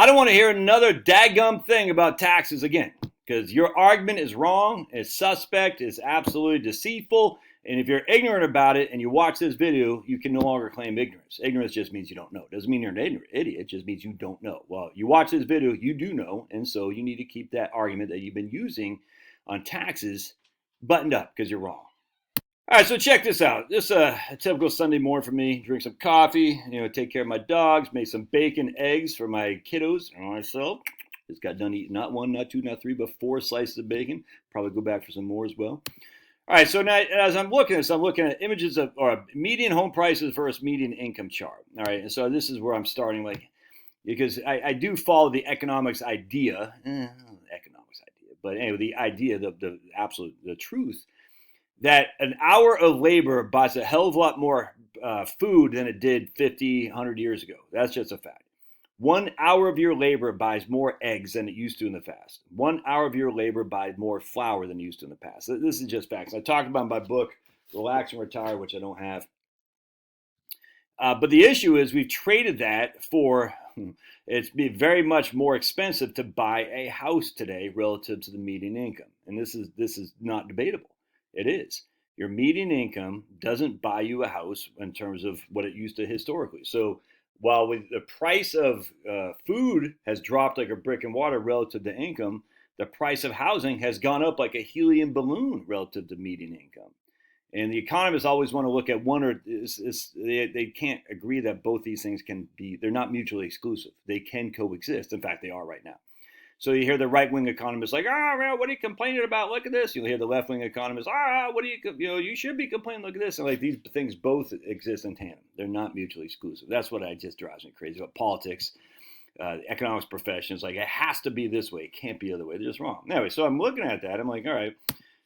I don't want to hear another daggum thing about taxes again, because your argument is wrong, it's suspect, it's absolutely deceitful, and if you're ignorant about it and you watch this video, you can no longer claim ignorance. Ignorance just means you don't know. It doesn't mean you're an ignorant idiot, it just means you don't know. Well, you watch this video, you do know, and so you need to keep that argument that you've been using on taxes buttoned up, because you're wrong. All right, so check this out. This is a typical Sunday morning for me. Drink some coffee, take care of my dogs, make some bacon, eggs for my kiddos and myself. Just got done eating not one, not two, not three, but 4 slices of bacon. Probably go back for some more as well. All right, so now as I'm looking at this, I'm looking at images of or median home prices versus median income chart. All right, and so this is where I'm starting, because I do follow the economics idea, but anyway, the idea, the absolute, the truth, that an hour of labor buys a hell of a lot more food than it did 50, 100 years ago. That's just a fact. 1 hour of your labor buys more eggs than it used to in the past. 1 hour of your labor buys more flour than it used to in the past. This is just facts. I talked about in my book, Relax and Retire, which I don't have. But the issue is we've traded that for, it's very much more expensive to buy a house today relative to the median income. And this is not debatable. It is. Your median income doesn't buy you a house in terms of what it used to historically. So while the price of food has dropped like a brick and mortar relative to income, the price of housing has gone up like a helium balloon relative to median income. And the economists always want to look at one, or they can't agree that both these things can be, they're not mutually exclusive. They can coexist. In fact, they are right now. So you hear the right-wing economists like, man, what are you complaining about? Look at this. You'll hear the left-wing economists, what do you should be complaining. Look at this. And like these things both exist in tandem. They're not mutually exclusive. That's what just drives me crazy about politics. The economics profession is like, it has to be this way. It can't be the other way. They're just wrong. Anyway, so I'm looking at that. I'm like, all right.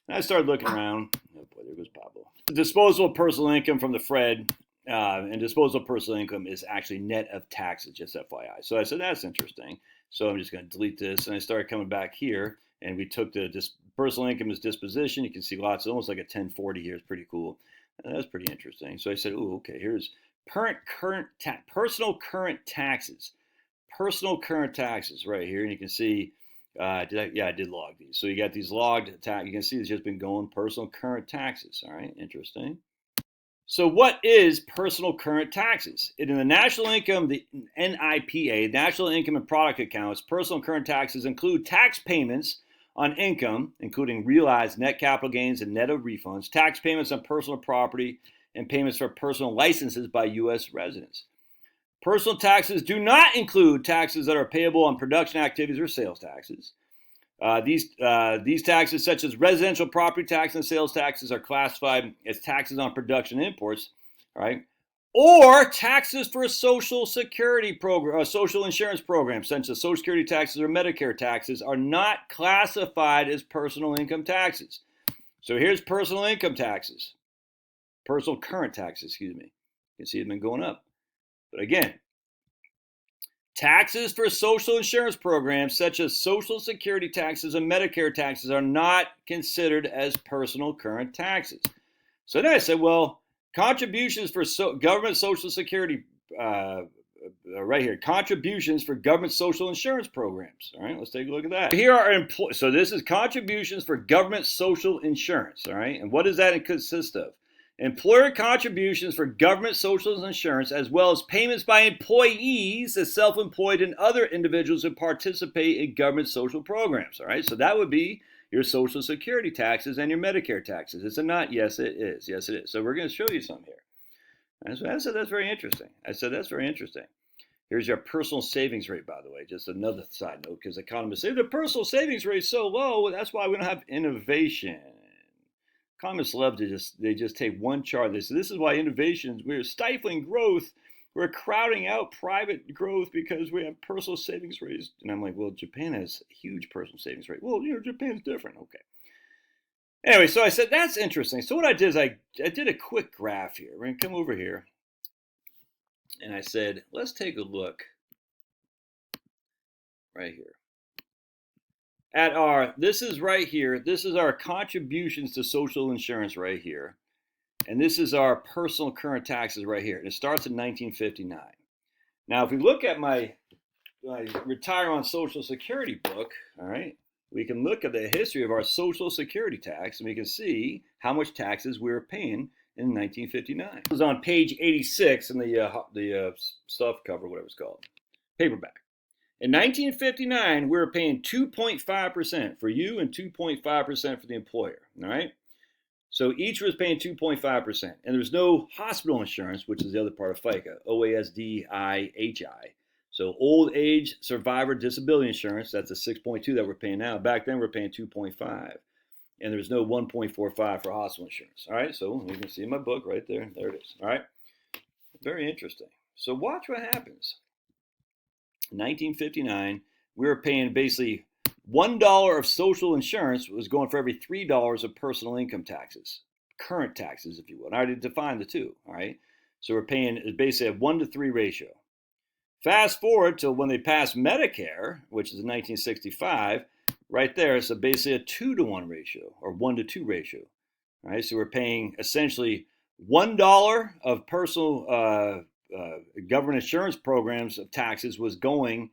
And I started looking around. Oh boy, there goes Pablo. Disposable personal income from the Fed. And disposable personal income is actually net of taxes, just FYI. So I said, that's interesting. So I'm just going to delete this. And I started coming back here. And we took the personal income as disposition. You can see lots, almost like a 1040 here. It's pretty cool. And that's pretty interesting. So I said, okay, here's personal current taxes. Personal current taxes right here. And you can see, I did log these. So you got these logged tax. You can see it's just been going personal current taxes. All right, interesting. So what is personal current taxes? In the national income, the NIPA, National Income and Product Accounts, personal current taxes include tax payments on income, including realized net capital gains and net of refunds, tax payments on personal property, and payments for personal licenses by U.S. residents. Personal taxes do not include taxes that are payable on production activities or sales taxes. These taxes, such as residential property tax and sales taxes, are classified as taxes on production imports, right? Or taxes for a social security program, social insurance programs, such as Social Security taxes or Medicare taxes, are not classified as personal income taxes. So here's personal income taxes, personal current taxes, excuse me. You can see it's been going up. But again, taxes for social insurance programs such as Social Security taxes and Medicare taxes are not considered as personal current taxes. So then I said, well, contributions for government Social Security, right here, contributions for government social insurance programs. All right, let's take a look at that. Here are so this is contributions for government social insurance. All right, and what does that consist of? Employer contributions for government social insurance, as well as payments by employees as self-employed and other individuals who participate in government social programs. All right, so that would be your Social Security taxes and your Medicare taxes. Is it not? Yes, it is. Yes, it is. So we're going to show you some here. And so I said that's very interesting. Here's your personal savings rate, by the way. Just another side note, because economists say the personal savings rate is so low, that's why we don't have innovation. Economists love to just take one chart. They say this is why innovations, we're stifling growth. We're crowding out private growth because we have personal savings rates. And I'm like, well, Japan has a huge personal savings rate. Well, Japan's different. Okay. Anyway, so I said, that's interesting. So what I did is I did a quick graph here. We're going to come over here. And I said, let's take a look right here. This is right here. This is our contributions to social insurance right here. And this is our personal current taxes right here. And it starts in 1959. Now, if we look at my Retire on Social Security book, all right, we can look at the history of our Social Security tax, and we can see how much taxes we were paying in 1959. It was on page 86 in the stuff cover, whatever it's called, paperback. In 1959, we were paying 2.5% for you and 2.5% for the employer, all right? So each was paying 2.5%. And there was no hospital insurance, which is the other part of FICA, OASDIHI. So old age survivor disability insurance, that's a 6.2 that we're paying now. Back then, we're paying 2.5. And there's no 1.45 for hospital insurance. All right, so you can see in my book right there. There it is. All right, very interesting. So watch what happens. 1959, we were paying basically $1 of social insurance was going for every $3 of personal income taxes, current taxes, if you will. And I already defined the two, all right? So we're paying basically a 1 to 3 ratio. Fast forward to when they passed Medicare, which is in 1965, right there, it's basically a 2 to 1 ratio or 1 to 2 ratio, all right? So we're paying essentially $1 of personal government insurance programs of taxes was going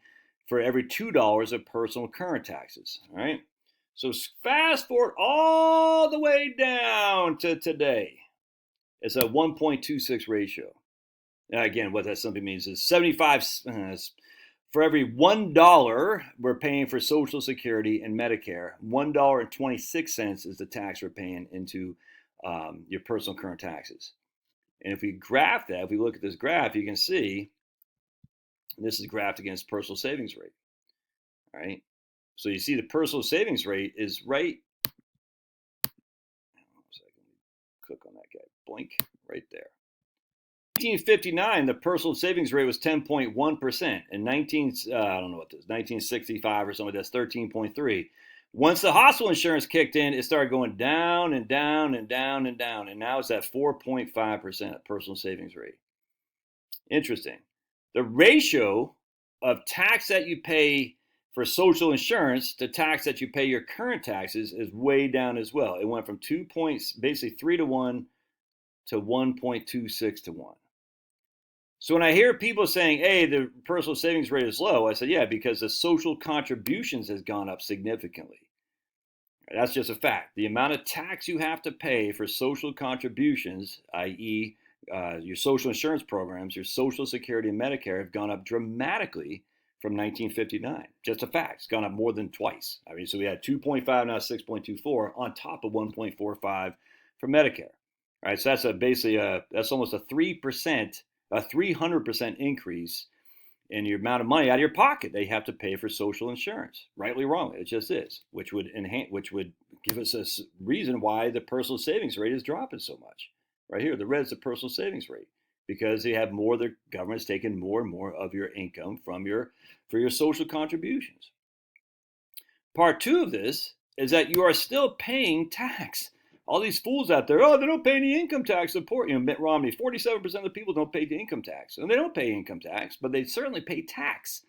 for every $2 of personal current taxes. All right. So fast forward all the way down to today. It's a 1.26 ratio. Now, again, what that simply means is 75 for every $1 we're paying for Social Security and Medicare. $1.26 is the tax we're paying into your personal current taxes. And if we graph that, if we look at this graph, you can see this is graphed against personal savings rate. All right. So you see the personal savings rate is right. Click on that guy. Blink right there. 1959, the personal savings rate was 10.1%. In I don't know what this is, 1965 or something, that's 13.3. Once the hospital insurance kicked in, it started going down and down and down and down. And now it's at 4.5% personal savings rate. Interesting. The ratio of tax that you pay for social insurance to tax that you pay your current taxes is way down as well. It went from basically 3 to 1 to 1.26 to 1. So when I hear people saying, hey, the personal savings rate is low, I said, yeah, because the social contributions has gone up significantly. That's just a fact. The amount of tax you have to pay for social contributions, i.e., your social insurance programs, your Social Security and Medicare, have gone up dramatically from 1959. Just a fact. It's gone up more than twice. I mean, so we had 2.5, now 6.24 on top of 1.45 for Medicare. All right, so that's that's almost a 3%, a 300% increase in your amount of money out of your pocket they have to pay for social insurance. Rightly, wrongly, it just is, which would give us a reason why the personal savings rate is dropping so much. Right here, the red is the personal savings rate, because they have more. The government's taking more and more of your income for your social contributions. Part two of this is that you are still paying tax. All these fools out there, oh, they don't pay any income tax support. You know, Mitt Romney, 47% of the people don't pay the income tax. And they don't pay income tax, but they certainly pay tax.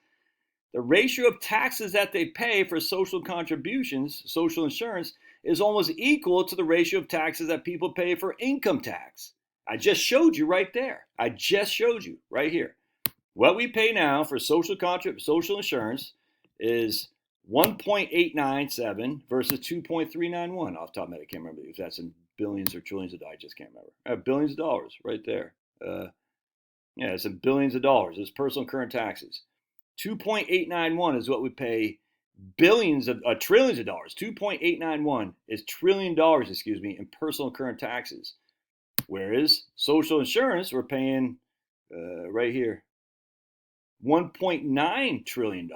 The ratio of taxes that they pay for social contributions, social insurance, is almost equal to the ratio of taxes that people pay for income tax. I just showed you right there. I just showed you right here. What we pay now for social insurance is 1.897 versus 2.391 off the top of my head. I can't remember if that's in billions or trillions of dollars. I just can't remember. Billions of dollars right there. Yeah, it's in billions of dollars. It's personal current taxes. 2.891 is what we pay trillions of dollars. 2.891 is $1 trillion, in personal current taxes. Whereas social insurance, we're paying right here $1.9 trillion.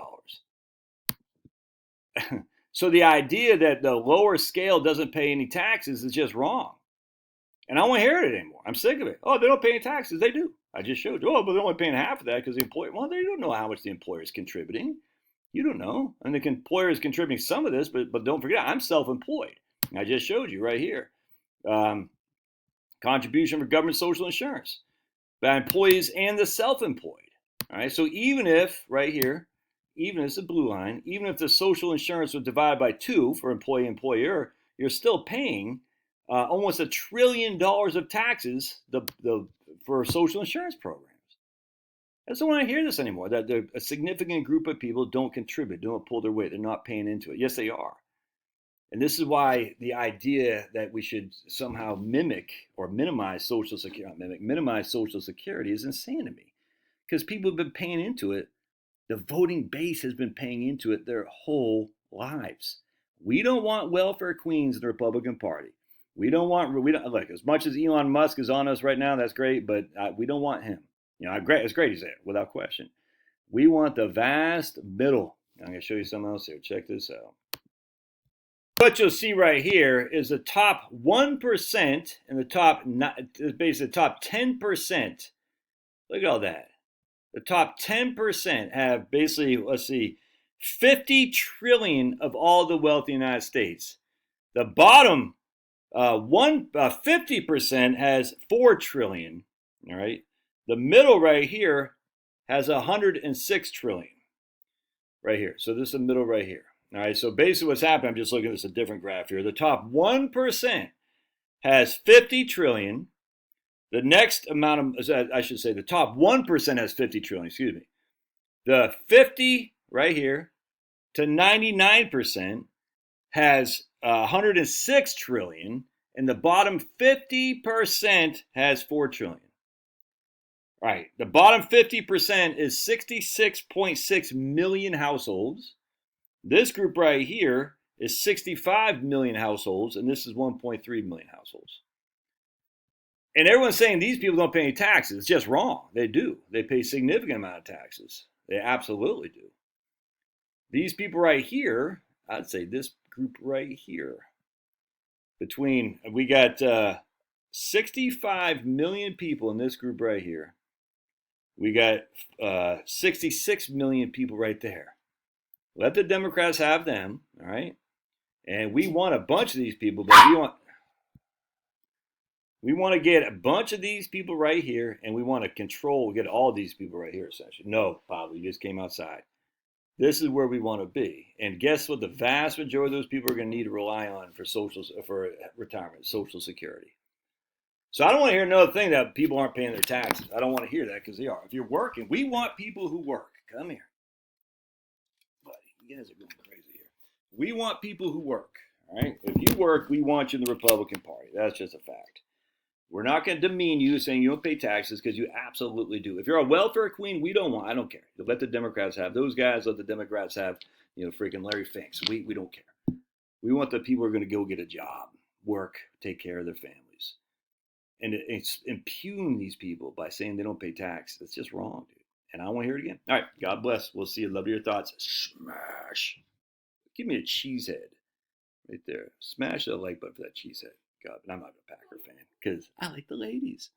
So the idea that the lower scale doesn't pay any taxes is just wrong. And I don't want to hear it anymore. I'm sick of it. Oh, they don't pay any taxes. They do. I just showed you. Oh, but they're only paying half of that because the employer, well, they don't know how much the employer is contributing. You don't know. And the employer is contributing some of this, but don't forget, I'm self-employed. I just showed you right here. Contribution for government social insurance by employees and the self-employed. All right. So even if, right here, even if it's a blue line, even if the social insurance was divided by 2 for employee-employer, you're still paying almost $1 trillion of taxes for social insurance programs. I just don't want to hear this anymore. That a significant group of people don't contribute, don't pull their weight. They're not paying into it. Yes, they are. And this is why the idea that we should somehow mimic or minimize Social Security, minimize Social Security is insane to me. Because people have been paying into it. The voting base has been paying into it their whole lives. We don't want welfare queens in the Republican Party. We don't look, as much as Elon Musk is on us right now, that's great, but we don't want him. It's great he's there, without question. We want the vast middle. I'm going to show you something else here. Check this out. What you'll see right here is the top 1% and the top, basically the top 10%. Look at all that. The top 10% have basically, let's see, 50 trillion of all the wealth in the United States. The bottom 50% has 4 trillion. All right. The middle right here has 106 trillion. Right here. So this is the middle right here. All right. So basically what's happening, I'm just looking at this a different graph here. The top 1% has 50 trillion. The next amount of, I should say, the top 1% has 50 trillion, excuse me. The 50 right here to 99% has 106 trillion, and the bottom 50% has 4 trillion. All right, the bottom 50% is 66.6 million households. This group right here is 65 million households, and this is 1.3 million households. And everyone's saying these people don't pay any taxes. It's just wrong. They do. They pay a significant amount of taxes. They absolutely do. These people right here, I'd say this group right here, we got 65 million people in this group right here. We got 66 million people right there. Let the Democrats have them, all right? And we want a bunch of these people, but we want to get a bunch of these people right here, and we want to get all these people right here, essentially. No, Pablo, you just came outside. This is where we want to be. And guess what? The vast majority of those people are going to need to rely on for retirement, Social Security. So I don't want to hear another thing that people aren't paying their taxes. I don't want to hear that because they are. If you're working, we want people who work. Come here. Buddy, you guys are going crazy here. We want people who work. All right? If you work, we want you in the Republican Party. That's just a fact. We're not going to demean you saying you don't pay taxes because you absolutely do. If you're a welfare queen, I don't care. Let the Democrats have those guys. Let the Democrats have, freaking Larry Finks. We don't care. We want the people who are going to go get a job, work, take care of their families. And it's impugn these people by saying they don't pay tax. That's just wrong, dude. And I don't want to hear it again. All right. God bless. We'll see you. Love your thoughts. Smash. Give me a cheesehead right there. Smash that like button for that cheesehead. God, but I'm not a Packer fan because I like the ladies.